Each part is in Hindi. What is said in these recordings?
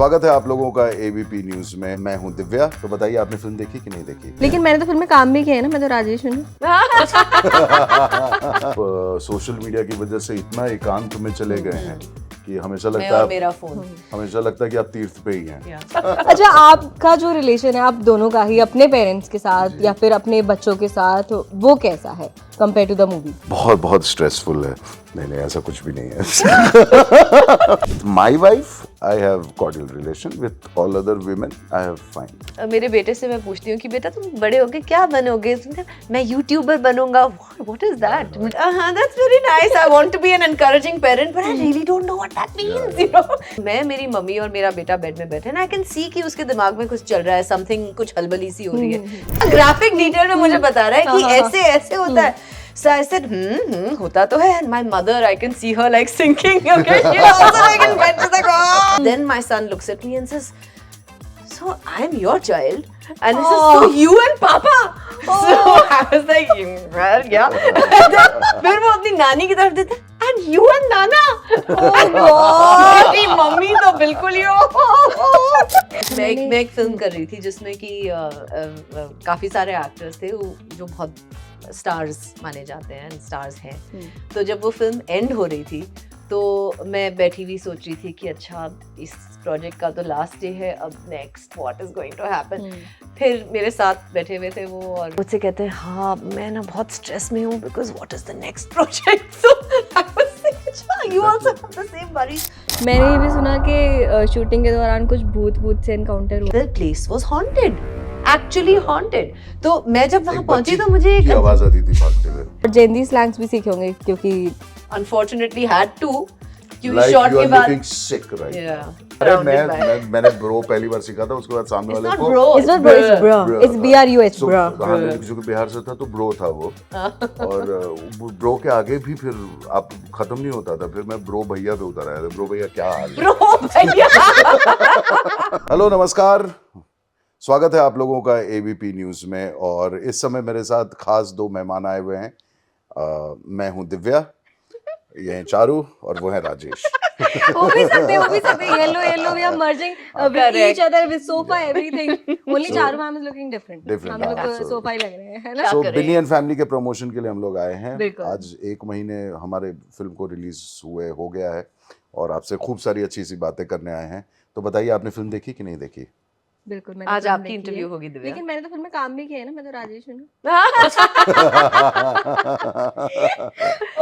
स्वागत है आप लोगों का एबीपी न्यूज में। मैं हूं दिव्या। तो बताइए, आपने फिल्म देखी कि नहीं देखी? लेकिन मैंने तो फिल्म में काम भी किया है ना, मैं तो राजेश हूँ। सोशल मीडिया की वजह से इतना एकांत में चले गए हैं कि हमेशा मैं लगता और है मेरा फोन। हमेशा लगता है कि आप तीर्थ पे ही हैं। अच्छा, आपका जो रिलेशन है आप दोनों का ही अपने पेरेंट्स के साथ या फिर अपने बच्चों के साथ, वो कैसा है कंपेयर टू द मूवी? बहुत बहुत स्ट्रेसफुल है। नहीं, ऐसा कुछ भी नहीं है। My wife, I have cordial relation with all other women. I have fine. मेरे बेटे से मैं पूछती हूँ कि बेटा तुम बड़े होके क्या बनोगे? मैं यूट्यूबर बनूंगा। What is that? That's very nice. I want to be an encouraging parent, but I really don't know what that means. You know? मैं, मेरी मम्मी और मेरा बेटा बेड में बैठे ना, I can see कि उसके दिमाग में कुछ चल रहा है, something कुछ हलबली सी हो रही है। ग्राफिक डिटेल में मुझे बता रहा है कि ऐसे ऐसे होता है। So I said, होता तो है. And my mother, I can see her like sinking. Okay, she's also like in bed. She's like, oh. Then my son looks at me and says, so I'm your child, and this is so you and Papa. So I was like, well, yeah. फिर वो अपनी नानी की तरफ देते, and you and Nana. मेरी मम्मी तो बिल्कुल ही हो। मैं एक फिल्म कर रही थी जिसमें कि काफी सारे एक्टर्स थे जो बहुत स्टार्स माने जाते हैं, स्टार्स हैं। तो जब वो फिल्म एंड हो रही थी तो मैं बैठी हुई सोच रही थी कि अच्छा, इस प्रोजेक्ट का तो लास्ट डे है, अब next what is going to happen. फिर मेरे साथ बैठे हुए थे वो और मुझसे कहते हैं, हाँ मैं ना बहुत स्ट्रेस में हूँ because what is the next project. So I was like, अच्छा you also have the same worries. मैंने ये भी सुना कि शूटिंग के दौरान कुछ भूत से एनकाउंटर हुआ। The place was haunted, actually haunted। तो मैं जब वहाँ पहुंची तो मुझे एक आवाज आती थी भागते हुए। और जेंदी स्लैंग्स भी सीखे होंगे क्योंकि unfortunately had to, क्योंकि Like शॉट you के are बाद looking sick, right? yeah, अरे surrounded by- मैंने ब्रो पहली बार सीखा था, उसके बाद सामने It's वाले not को bro, it's not bro, it's bro, bro it's था। BRUH, So, bro। हाँ, लेकिन क्योंकि बिहार से था तो ब्रो था वो। और ब्रो के आगे भी फिर आप खत्म नहीं होता था, फिर मैं ब्रो भैया पे उतर आया था। ब्रो भैया क्या हाल है? bro भैया। हेलो, नमस्कार। स्वागत है आप लोगों का एबीपी न्यूज में। और इस समय मेरे साथ खास दो मेहमान आए हुए हैं। मैं हूं दिव्या, ये हैं चारू और वो है राजेश। वो भी सकते हैं। Yellow we are merging with each other with sofa everything. Only Charu ma'am is looking different. हम लोग हाँ, सोफा ही लग रहे हैं, है ना? सो बिनी एंड फैमिली के प्रमोशन के लिए हम लोग आए हैं। बिल्कुल। आज 1 महीने हमारे फिल्म को रिलीज हुए हो गया है और आपसे खूब सारी अच्छी सी बातें करने आए हैं। तो बताइए, आपने फिल्म देखी कि नहीं देखी? बिल्कुल, मैंने आज फिल्म आपकी देखी इंटरव्यू है। होगी दिव्या। लेकिन मैंने तो फिल्म में काम भी किया है ना, मैं तो राजेश हूँ।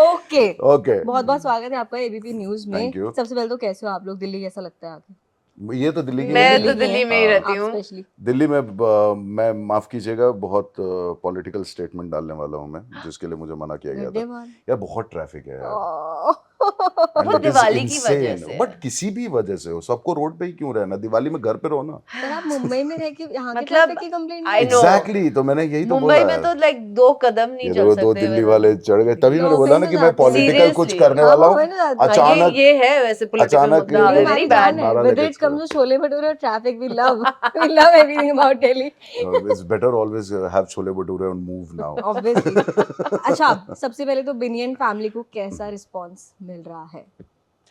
ओके ओके, बहुत बहुत स्वागत है आपका एबीपी न्यूज में। Thank you। सबसे पहले तो कैसे हो आप लोग? दिल्ली कैसा लगता है आके? ये तो दिल्ली की मैं है। तो दिल्ली में ही रहती आप हूँ। स्पेशली दिल्ली में मैं माफ कीजिएगा, बहुत पॉलिटिकल स्टेटमेंट डालने वाला हूँ मैं, जिसके लिए मुझे मना किया गया था। यार बहुत ट्रैफिक है यार। वो दिवाली की वजह से। बट किसी भी वजह से हो, सबको रोड पे ही क्यों रहना? दिवाली में घर पे रहो ना। पर आप मुंबई में रह के यहाँ के मतलब, ट्रैफिक की कंप्लेंट I know। एग्जैक्टली, तो मैंने यही तो बोला मुंबई में तो लाइक 2 कदम नहीं ये चल देखो, सकते। 2 दिल्ली वाले चढ़ गए, तभी मैंने तो बोला ना फिर कि तो मैं जाते हैं। पॉलिटिकल कुछ Seriously। करने वाला हूँ। अचानक ये है वैसे पॉलिटिकल अचानक मुद्दा, ये वेरी हमारी बैड। जान है। Whether it comes to chole bhature और traffic, we love everything about Delhi. It's better always have chole bhature on move now। Obviously। अच्छा, सबसे पहले तो बिनी एंड फैमिली को कैसा रिस्पांस मिल रहा है?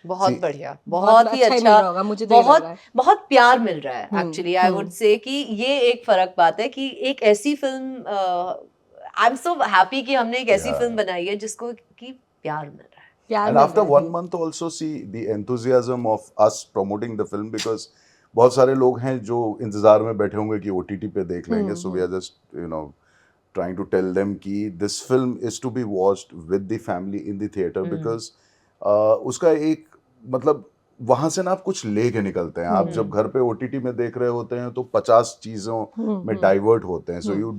बहुत See, बढ़िया, बहुत बहुत ही अच्छा ही मिल रहा अच्छा। होगा, मुझे तो ये लग बहुत रहा है। बहुत प्यार मिल रहा है एक्चुअली। आई वुड से कि ये एक फर्क बात है कि एक ऐसी film, I am so happy कि हमने एक ऐसी फिल्म बनाई है जिसको कि प्यार मिल रहा है। प्यार And मिल after रहा है। 1 month also see the enthusiasm of us promoting the film, because बहुत सारे लोग हैं जो इंतजार में बैठे होंगे कि OTT पे देख लेंगे। So we are just trying to tell them कि this film is to be watched with the family in the theater, because उसका एक मतलब वहां से ना आप कुछ लेके निकलते हैं। आप जब घर पे OTT में देख रहे होते हैं तो 50 चीजों में डाइवर्ट होते हैं। So you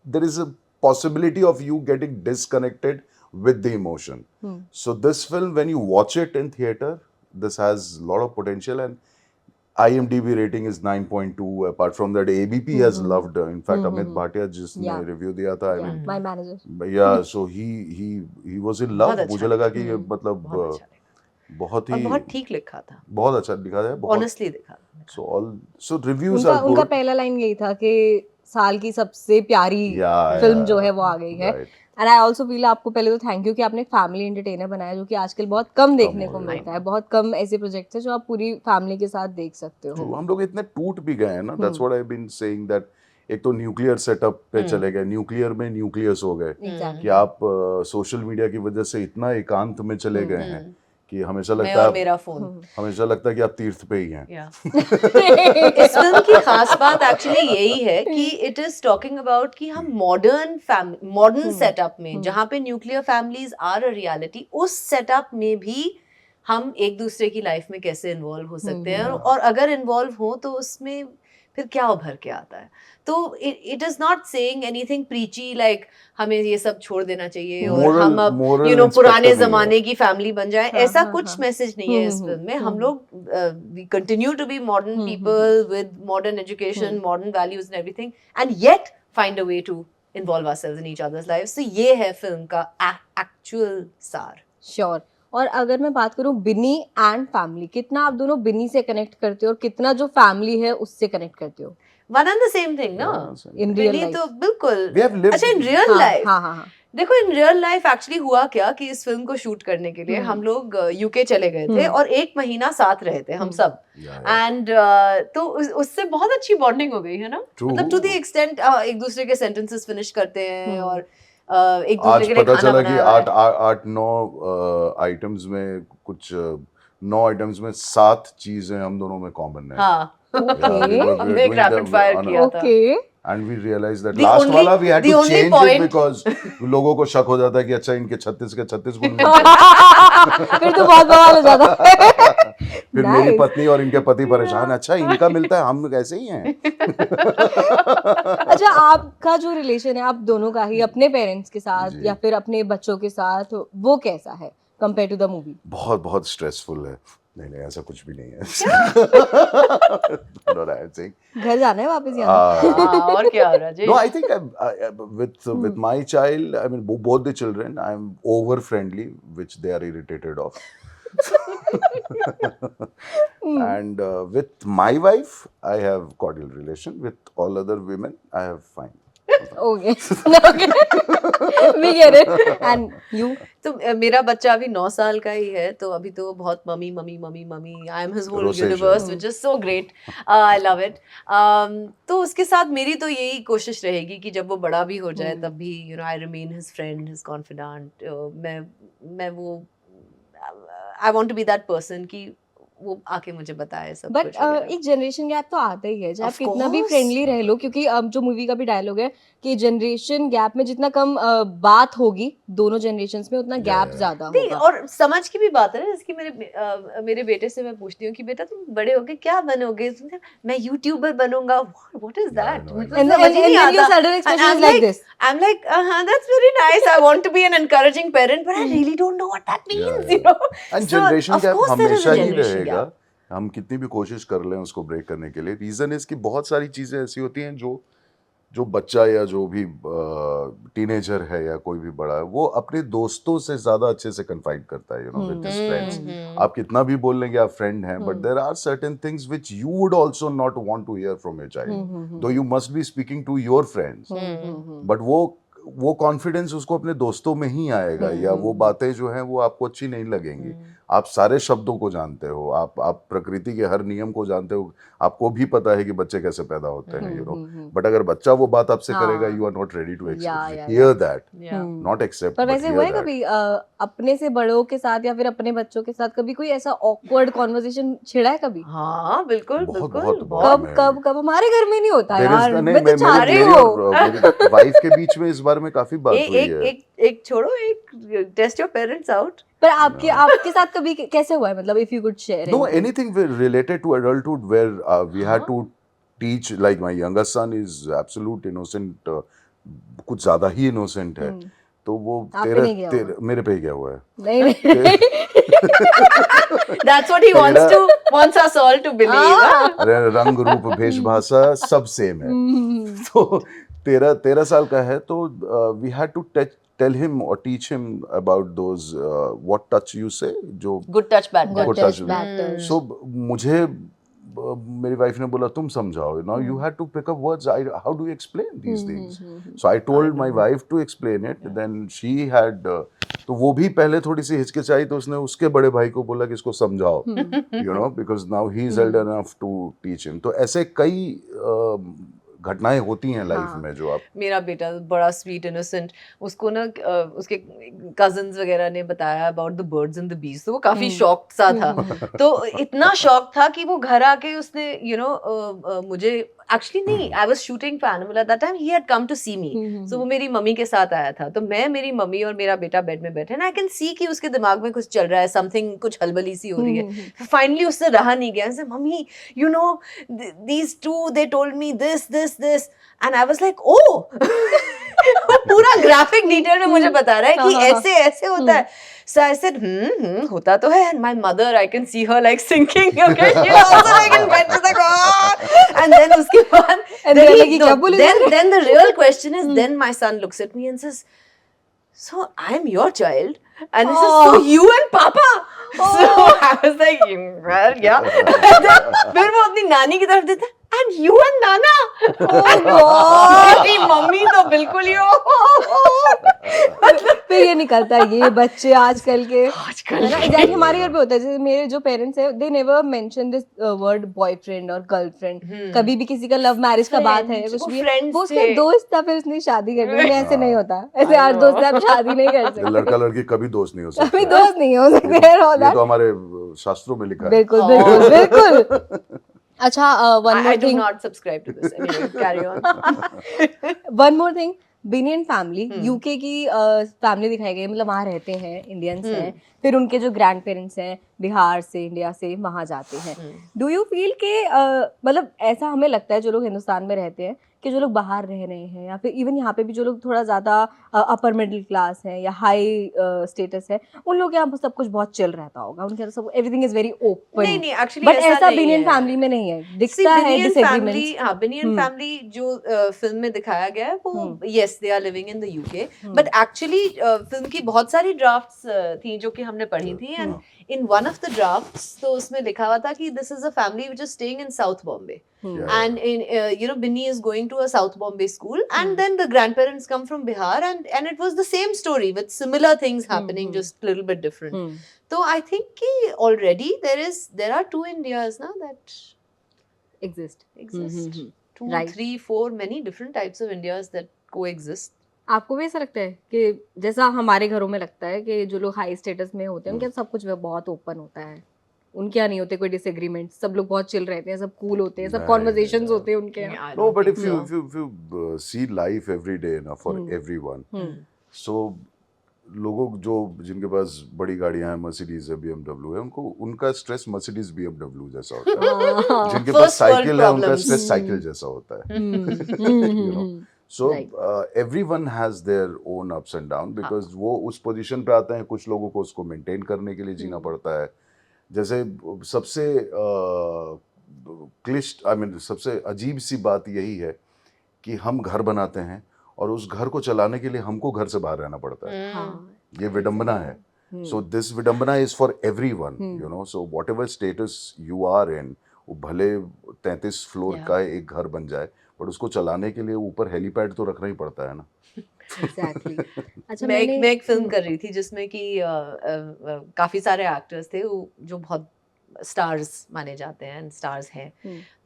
there is a possibility of you getting disconnected with the emotion. So this film, when you watch it in theater, this has a lot of potential, and IMDb rating is 9.2. Apart from that, ABP has loved. In fact, Amit Bhatia जिसने Yeah. review दिया था, I Yeah, mean, my manager। yeah, so he was in love. बहुत अच्छा मुझे लगा कि ये मतलब बहुत अच्छा लगा। बहुत और ही बहुत ठीक लिखा था, बहुत अच्छा दिखा है। बहुत ऑनेस्टली दिखा। so reviews उनका are उनका good. पहला लाइन यही था कि साल की सबसे प्यारी Yeah, फिल्म yeah, जो है वो आ गई है। right. And I also feel आपको पहले तो थैंक यू कि आपने फैमिली एंटरटेनर बनाया, जो कि आजकल बहुत कम देखने को मिलता है। बहुत कम ऐसे प्रोजेक्ट्स हैं जो आप पूरी फैमिली के साथ देख सकते हो। हम लोग इतने टूट भी गए हैं ना, that's what I been saying that एक तो न्यूक्लियर सेटअप पे चले गए, न्यूक्लियर में न्यूक्लियस हो गए Exactly. कि आप सोशल मीडिया की वजह से इतना एकांत में चले गए हैं कि हमेशा मैं लगता और है मेरा फोन। हमेशा लगता है कि आप तीर्थ पे ही हैं। इस फिल्म की खास बात एक्चुअली यही है कि इट इज टॉकिंग अबाउट कि हम मॉडर्न सेटअप में जहाँ पे nuclear families are a reality, उस सेटअप में भी हम एक दूसरे की लाइफ में कैसे इन्वॉल्व हो सकते हैं, और अगर इन्वॉल्व हो तो उसमें फिर क्या उभर के आता है। तो it is not saying anything प्रीची like हमें ये सब छोड़ देना चाहिए और हम अब पुराने जमाने की फैमिली बन जाए, ऐसा कुछ मैसेज नहीं है इस फिल्म में। हम लोग we continue to be modern people with modern education, modern values and everything, and yet find a way to involve ourselves in each other's lives. सो ये है फिल्म का एक्चुअल सार। श्योर। और अगर मैं बात करूं बिन्नी एंड फैमिली, कितना आप दोनों बिन्नी से कनेक्ट करते हो और कितना जो फैमिली है उससे कनेक्ट करते हो? One and the same thing ना, इन रियल बिन्नी लाइफ तो बिल्कुल। We have lived- अच्छा, इन रियल लाइफ हाँ। देखो, इन रियल लाइफ एक्चुअली हुआ क्या कि इस फिल्म को शूट करने के लिए हम लोग यूके चले गए थे और 1 महीना साथ रहे थे हम सब, एंड तो उससे बहुत अच्छी बॉन्डिंग हो गई है ना। मतलब टू द एक्सटेंट एक दूसरे के सेंटेंसेस फिनिश करते हैं और एक दूसरे आज के लिए पता खाना चला कि बनाया है। 8-9 आइटम्स में कुछ 9 आइटम्स में 7 चीजें हम दोनों में कॉमन है। हाँ, we were हमने एक doing रैपिड the- फायर किया था। Okay. And we realized that The last only- वाला we had the to only change point- it because लोगों को शक हो जाता है कि अच्छा इनके 36 के 36 गुण मिलते हैं। फिर तो बहुत बवाल हो जाता है। फिर मेरी Nice. पत्नी और इनके पति परेशान, अच्छा इनका मिलता है, हम कैसे ही हैं। अच्छा, आपका जो रिलेशन है आप दोनों का ही अपने पेरेंट्स के साथ या फिर अपने बच्चों के साथ, वो कैसा है कंपेयर टू द मूवी? बहुत बहुत स्ट्रेसफुल है। नहीं ऐसा कुछ भी नहीं है। No, no, I'm saying, घर जाना है वापस यहाँ? और क्या Rajesh? no, I think with my child, I mean both the children, I'm over friendly, which they are irritated of. And with my wife, I have cordial relation. With all other women, I have fine. Okay. We get it. And you? तो मेरा बच्चा अभी 9 साल का ही है, तो अभी तो बहुत mummy mummy mummy mummy, I am his whole Rosacea. Universe which is so great, I love it. तो उसके साथ मेरी तो यही कोशिश रहेगी कि जब वो बड़ा भी हो जाए तब भी I remain his friend, his confident. मैं वो I want to be that person कि वो आके मुझे बताए सब बट कुछ वगैरह। एक जनरेशन गैप तो आता ही है, चाहे आप Of कितना भी course. फ्रेंडली रह लो, क्योंकि अब जो मूवी का भी डायलॉग है कि जनरेशन गैप में जितना कम बात होगी दोनों जनरेशंस में, उतना गैप ज्यादा नहीं, होगा। और समझ की भी बात है ना, इसकी मेरे बेटे से मैं पूछती हूँ कि बेटा तुम बड़े होगे क्या बनोगे? मैं यूट्यूबर बनूंगा। What is that? know, I And then your sudden expression is like this. I'm like, that's very nice. I want to be an encouraging parent, but I really don't know what that means, you know. And So, generation of gap course there is a हमेशा ही generation रहेगा। gap. हम कितनी भी कोशिश कर लें उसको ब्रेक करने के लिए, रीजन है इसकी बहुत सारी चीजें ऐसी होती हैं जो बच्चा या जो भी टीनेजर है या कोई भी बड़ा है, वो अपने दोस्तों से ज्यादा अच्छे से कन्फाइड करता है, you know, with his friends. आप कितना भी बोल लेंगे आप फ्रेंड हैं, but there are certain things which you would also not want to hear from your child, though you must be speaking to your friends, but वो कॉन्फिडेंस उसको अपने दोस्तों में ही आएगा, या वो बातें जो हैं वो आपको अच्छी नहीं लगेंगी। आप सारे शब्दों को जानते हो, आप प्रकृति के हर नियम को जानते हो, आपको भी पता है कि बच्चे कैसे पैदा होते हैं, यू नो, बट अगर बच्चा वो बात आपसे करेगा, you are not ready to hear that, not accept. पर वैसे हुआ है कभी अपने से बड़ों के साथ या फिर अपने बच्चों के साथ कभी कोई ऐसा ऑकवर्ड कॉन्वर्सेशन छिड़ा है कभी? हाँ बिल्कुल बिल्कुल। कब? हमारे घर में नहीं होता यार, मैं तो मेरी चाह रही हूँ। वाइफ के बीच में इस बारे में काफी बात हुई है। एक छोड़ो, एक टेस्ट योर पेरेंट्स आउट। पर आपके साथ कभी कैसे हुआ है, मतलब if you could share? No, anything related to adulthood where we had to teach, like my youngest son is absolute innocent, कुछ ज्यादा ही innocent है, तो वो मेरे पे ही गया हुआ है। नहीं That's what he wants us all to believe. रंग रूप भेषभाषा सब सेम है। तो 13 साल का है, तो we had to tell him or teach him about those what touch you say, जो Good touch, bad touch. good touch. So मुझे मेरी वाइफ ने बोला तुम समझाओ, now you had to pick up words, how do you explain these things, so I told my wife to explain it, then she had, तो वो भी पहले थोड़ी सी हिचकिचाई, तो उसने उसके बड़े भाई को बोला कि इसको समझाओ, you know, because now he is elder enough to teach him. तो ऐसे कई घटनाएं होती हैं लाइफ में जो आप, मेरा बेटा बड़ा स्वीट इनोसेंट, उसको ना उसके कजन्स वगैरह ने बताया about the birds and the bees, तो वो काफी शॉक्ड सा था। तो इतना शॉक था कि वो घर आके उसने मुझे एक्चुअली नहीं, I was shooting for Animal at that time, he had come to see me, so वो मेरी मम्मी के साथ आया था, तो मैं, मेरी मम्मी और मेरा बेटा बेड में बैठे, एंड आई कैन सी कि उसके दिमाग में कुछ चल रहा है, समथिंग, कुछ हलबली सी हो रही है। फाइनली उससे रहा नहीं गया, से mummy you know these two they told me this this this, and I was like oh पूरा ग्राफिक डिटेल में मुझे बता रहा है कि ऐसे ऐसे होता है। So I said, होता तो है. And my mother, I can see her like sinking. Okay, she also like in bed, she's like, ah. And then उसके बाद, then the real question is, then my son looks at me and says, so I'm your child, and he says, so you and Papa. So I was like, well, yeah. फिर वो अपनी नानी की तरफ देता, and you and Nana. मेरी मम्मी तो बिल्कुल ही फिर ये निकलता है ये बच्चे आजकल के, एग्जैक्टली हमारे घर पे होता है, जैसे मेरे जो पेरेंट्स है, they never mention this word boyfriend और गर्लफ्रेंड, कभी भी किसी का लव मैरिज का बात है कुछ भी, वो उसका दोस्त था, फिर उसने शादी कर ली, ऐसे नहीं होता, ऐसे 8 दोस्त आप शादी नहीं कर सकते, लड़का लड़की कभी दोस्त नहीं हो सकते, कभी दोस्त नहीं हो सकते, ये तो हमारे शास्त्रों में लिखा है। बिल्कुल बिल्कुल बिल्कुल। अच्छा, one more I do thing. not subscribe to this. Anyway, carry on. One more thing. बिनियन फैमिली, यूके की फैमिली दिखाई गई, मतलब वहाँ रहते हैं, इंडियंस हैं, फिर उनके जो ग्रैंड पेरेंट्स हैं बिहार से, इंडिया से वहाँ जाते हैं। डू यू फील कि मतलब ऐसा हमें लगता है जो लोग हिंदुस्तान में रहते हैं कि जो लोग बाहर रह रहे हैं, या फिर इवन यहाँ पे भी जो लोग थोड़ा ज़्यादा अपर मिडिल क्लास है या हाई स्टेटस है, उन लोग के यहाँ सब कुछ बहुत चिल रहता होगा, उनके यहाँ सब एवरीथिंग इज वेरी ओपन। नहीं, एक्चुअली बट ऐसा बिनियन फैमिली में नहीं है, दिखता है डिसएग्रीमेंट्स। हाँ, बिनियन फैमिली जो फिल्म में दिखाया गया है वो, yes they are living in the UK, but actually film की बहुत सारी ड्राफ्ट्स थी जो कि हमने पढ़ी थी, and in one of the drafts तो उसमें लिखा हुआ था कि this is a family which is staying in south Bombay, and in Binny is going to a South Bombay school, and then the grandparents come from Bihar, and it was the same story with similar things happening, just a little bit different. So I think ki already there are two Indias now that exist. 2, Right. 3, 4 many different types of Indias that coexist. आपको भी ऐसा लगता है कि जैसा हमारे घरों में लगता है कि जो लोग हाई स्टेटस में होते हैं उनके सब कुछ बहुत ओपन होता है, उनके यहाँ नहीं होते कोई डिसएग्रीमेंट, सब लोग बहुत चिल रहते हैं, सब कूल होते हैं, सब कॉन्वर्सेशंस होते हैं उनके यहाँ। No, but if you see life every day ना for everyone, so लोगों जो जिनके पास बड़ी गाड़ियां हैं, मर्सिडीज है, BMW है, उनको उनका स्ट्रेस मर्सिडीज BMW जैसा होता है, जिनके पास साइकिल है उनका स्ट्रेस साइकिल जैसा होता है, you know. So everyone has their own ups and downs because वो उस पोजीशन पे आते हैं, कुछ लोगों को उसको मेंटेन करने के लिए जीना पड़ता है। जैसे सबसे क्लिष्ट, आई मीन सबसे अजीब सी बात यही है कि हम घर बनाते हैं और उस घर को चलाने के लिए हमको घर से बाहर रहना पड़ता है। ये विडंबना है। सो दिस विडंबना is for everyone, you know. So whatever status you are in, वो भले 33 फ्लोर का एक घर बन जाए, बट उसको चलाने के लिए ऊपर हेलीपैड तो रखना ही पड़ता है ना। Exactly. अच्छा, मैं एक फिल्म कर रही थी जिसमें कि काफी सारे एक्टर्स थे जो बहुत स्टार्स माने जाते हैं, एंड स्टार्स हैं।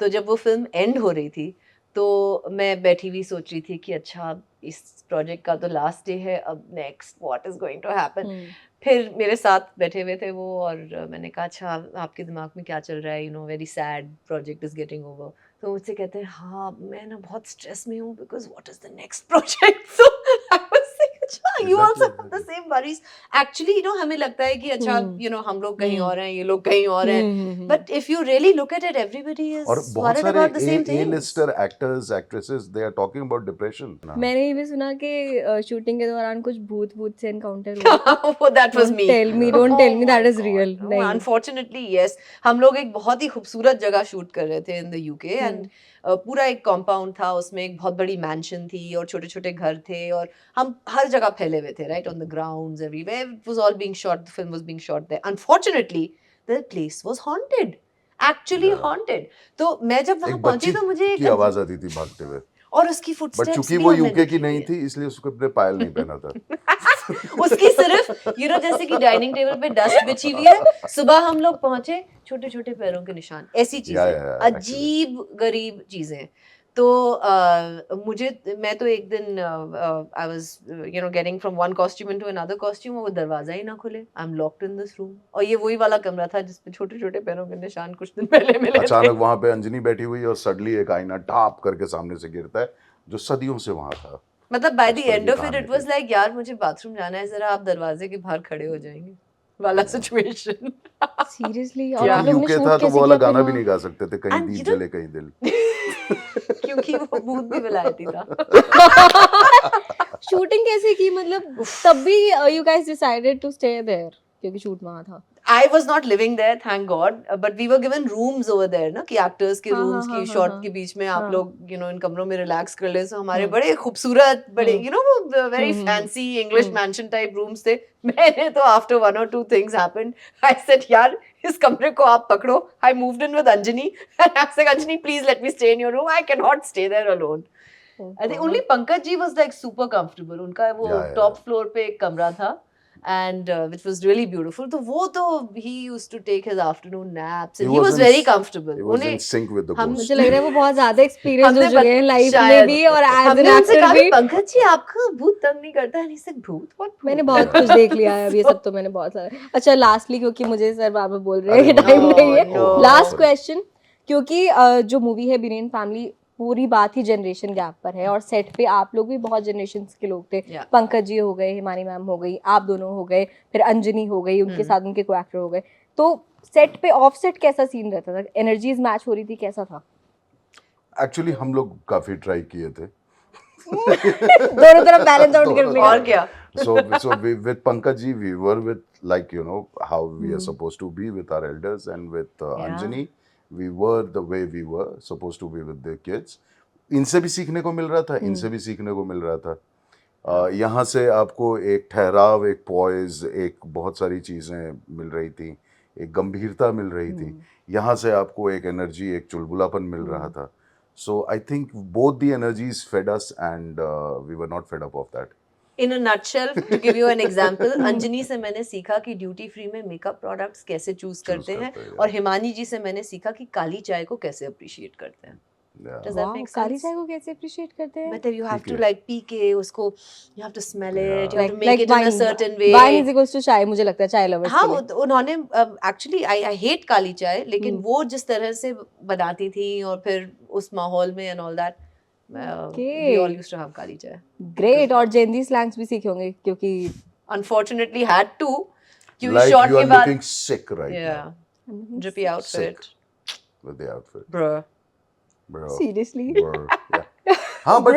तो जब वो फिल्म एंड हो रही थी तो मैं बैठी हुई सोच रही थी कि अच्छा इस प्रोजेक्ट का तो लास्ट डे है, अब next what is going to happen. फिर मेरे साथ बैठे हुए थे वो, और मैंने कहा अच्छा आपके दिमाग में क्या चल रहा है, you know very sad project is getting over. तो मुझसे कहते हैं हाँ मैं ना बहुत स्ट्रेस में हूँ because what is the next project. So I was like अच्छा you also have the same worries. Actually you know हमें लगता है कि अच्छा यू नो हम लोग कहीं और हैं, ये लोग कहीं और हैं, but if you really look at it everybody is worried about the same thing. A-lister actors, actresses, they are talking about depression. मैंने ये भी सुना कि शूटिंग के दौरान कुछ भूत से एनकाउंटर हुआ। वो that was me. Don't tell me that is real. No, नहीं। unfortunately yes. हम लोग एक बहुत ही खूबसूरत जगह शूट कर रहे थे इन द यूके, एंड पूरा एक कॉम्पाउंड था, उसमें एक बहुत बड़ी मैंशन थी और छोटे छोटे घर थे, और हम हर जगह फैले हुए थे, right on the grounds everywhere. It was all being shot, the film was being shot there. Unfortunately the place was haunted actually haunted. तो मैं जब वहां एक पहुंची बच्ची तो मुझे की आवाज आती थी भागते हुए, और उसकी बट फुटस्टेप्स चूंकि भी वो हमने यूके की देखी नहीं है। थी इसलिए उसको अपने पायल नहीं पहना था। उसकी सिर्फ जैसे कि डाइनिंग टेबल पे डस्ट बिछी हुई है, सुबह हम लोग पहुंचे, छोटे छोटे पैरों के निशान, ऐसी चीजें, actually. अजीब गरीब चीजें। तो मैं तो एक दिन I was getting from one costume into another costume, वो दरवाजा ही ना खुले, I am locked in this room. और ये वही वाला कमरा था जिसपे छोटे छोटे पैरों के निशान कुछ दिन पहले मिले थे। अचानक वहां पे अंजनी बैठी हुई और सडनली एक आईना टाप करके सामने से गिरता है जो सदियों से वहां था। मतलब बाय द इस तरह एंड की ऑफ इट कहानी इट वाज थी। लाइक यार मुझे बाथरूम जाना है, जरा आप दरवाजे के बाहर खड़े हो जाएंगे वाला सिचुएशन। सीरियसली। और Yeah. आप लोगों ने यूके शूट था तो कैसे वो वाला किया फिर गाना भी वहाँ? नहीं गा सकते थे, कहीं And दीप you know- जले कहीं दिल। क्योंकि वो भूत भी विलायती था। शूटिंग कैसे की, मतलब तब भी you guys decided to stay there क्योंकि शूट वहाँ था? I was not living there, thank God, but we were given rooms over there, ना कि एक्टर्स के हाँ, रूम्स हाँ, की हाँ, शॉट हाँ, के बीच में आप हाँ। लोग इन कमरों में रिलैक्स कर ले। सो हमारे हम्म। बड़े खूबसूरत, बड़े वो very hmm. Fancy English hmm. Mansion type rooms थे। मैंने तो आफ्टर वन और two things happened, I said यार इस कमरे को आप पकड़ो। I moved in with Anjani and I said Anjani please let me stay in your room, I can not stay there alone. I think only Pankaj ji was like super comfortable, उनका वो Yeah. टॉप फ्लोर पे एक कमरा था and which was really beautiful. तो वो तो he used to take his afternoon naps and he was very comfortable. He was in sync with the हम- ghost. मुझे लग रहा है वो बहुत ज्यादा एक्सपीरियंस हो हमने चुके हैं लाइफ में शायद- भी और एज हमने एन उनसे एक्टर कहा भी। पंकज जी आपका भूत तंग नहीं करता है? नहीं भूत, what भूत? मैंने बहुत कुछ देख लिया है अब, ये सब तो मैंने बहुत सारा। अच्छा लास्टली, क्योंकि मुझे सर बार बार बोल रहे हैं कि अरे टाइम no, नहीं है, no. लास्ट क्वेश्चन, क्योंकि जो मूवी है बिनियन फैमिली पूरी बात ही जनरेशन गैप पर है और सेट पे आप लोग भी बहुत जनरेशन के लोग थे। Yeah. पंकज जी हो गए, हिमानी मैम हो गई, आप दोनों हो गए, फिर अंजनी हो गई, उनके साथ उनके को एक्टर हो गए। तो सेट पे ऑफ सेट कैसा सीन रहता था? एनर्जीज मैच हो रही थी, कैसा था? एक्चुअली हम लोग काफी ट्राई किए थे। दोनों तरफ बैलेंस आउट करने का। और क्या? So with Pankaj ji we were with, like how we are supposed to be with our elders, and with Anjani we were the way we were supposed to be with the kids. इनसे भी सीखने को मिल रहा था, इनसे भी सीखने को मिल रहा था। यहाँ से आपको एक ठहराव, एक पॉइज, एक बहुत सारी चीज़ें मिल रही थी, एक गंभीरता मिल रही थी। यहाँ से आपको एक एनर्जी, एक चुलबुलापन मिल रहा था। So I think both the energies fed us, and we were not fed up of that. In a nutshell, to give you an example, Anjani से मैंने सीखा कि ड्यूटी फ्री में मेकअप प्रोडक्ट्स कैसे चूज करते हैं, करते हैं, और हिमानी जी से मैंने सीखा कि काली चाय को कैसे अप्रिशिएट करते हैं। Yeah. Does that Wow, make Kali sense? चाय को कैसे अप्रिशिएट करते हैं? मतलब you have पी to के। like पी के उसको, you have to smell it, you have Like to make it in a certain way. Wine is equals to चाय, मुझे लगता है चाय lovers हाँ के लिए। उन्होंने एक्चुअली आई हेट काली चाय, लेकिन वो जिस तरह से बनाती थी और फिर उस माहौल में and all that, we all used to have kaali chai. Great. और जेंदी स्लैंग्स भी सीखे होंगे क्योंकि अनफॉर्चुनेटली हैड टू, क्योंकि Like शॉट you के are बाद looking sick right yeah now drippy outfit with the outfit, bro. bro. Seriously Bro, yeah. हाँ but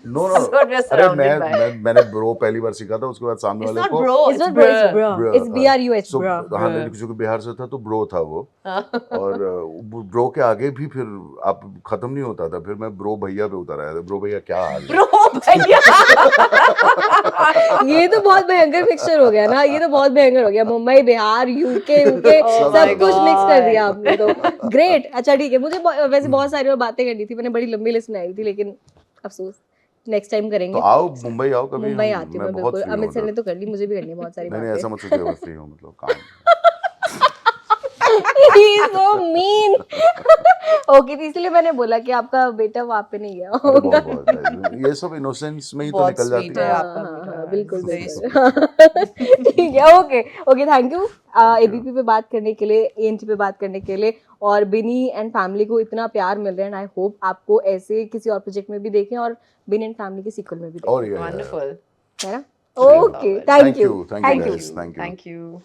no That's what we're अरे surrounded by. मैंने ब्रो पहली बार सीखा था, उसके बाद सामने It's वाले not को bro, It's it's not bro, it's bro. bro. bro, It's BRUH, so, bro. हाँ लेकिन क्योंकि बिहार से था तो ब्रो था वो, और ब्रो के आगे भी फिर आप खत्म नहीं होता था, फिर मैं ब्रो भैया पे उतर आया था। ब्रो भैया क्या हाल है? Bro, भैया। ये तो बहुत भयंकर पिक्चर हो गया ना, ये तो बहुत भयंकर हो गया। मुंबई, बिहार, यूके Oh सब my कुछ मिक्स कर God. दिया आपने तो। ग्रेट। अच्छा ठीक है, मुझे वैसे बहुत सारी और बातें करनी थी, मैंने बड़ी लंबी लिस्ट बनाई थी, लेकिन अफसोस नेक्स्ट टाइम तो करेंगे। आओ मुंबई आओ कभी, मुंबई आती हूँ मैं बहुत बिल्कुल। free हूँ अमित सर ने मतलब। तो कर ली, मुझे भी करनी है बहुत सारी नहीं ऐसा बातें। मत सोचिए, मैं फ्री हूँ मतलब काम। He is so mean. Okay, तो इसलिए मैंने बोला कि आपका बेटा वहाँ पे नहीं गया अरे होगा। बहुत ये सब इनोसेंस में ही तो बहुत निकल जाती sweet है। है आपका हाँ, बेटा। हाँ, बिल्कुल Very बिल्कुल। ठीक है, okay okay, thank you ABP पे बात करने के लिए, एएनटी पे बात करने के लिए, और बिनी एंड फैमिली को इतना प्यार मिल रहा है, एंड आई होप आपको ऐसे किसी और प्रोजेक्ट में भी देखें और बिनी एंड फैमिली के सीक्वल में भी देखें, और ये Wonderful. है ना? Okay, thank you, thank you guys, thank you. Thank you.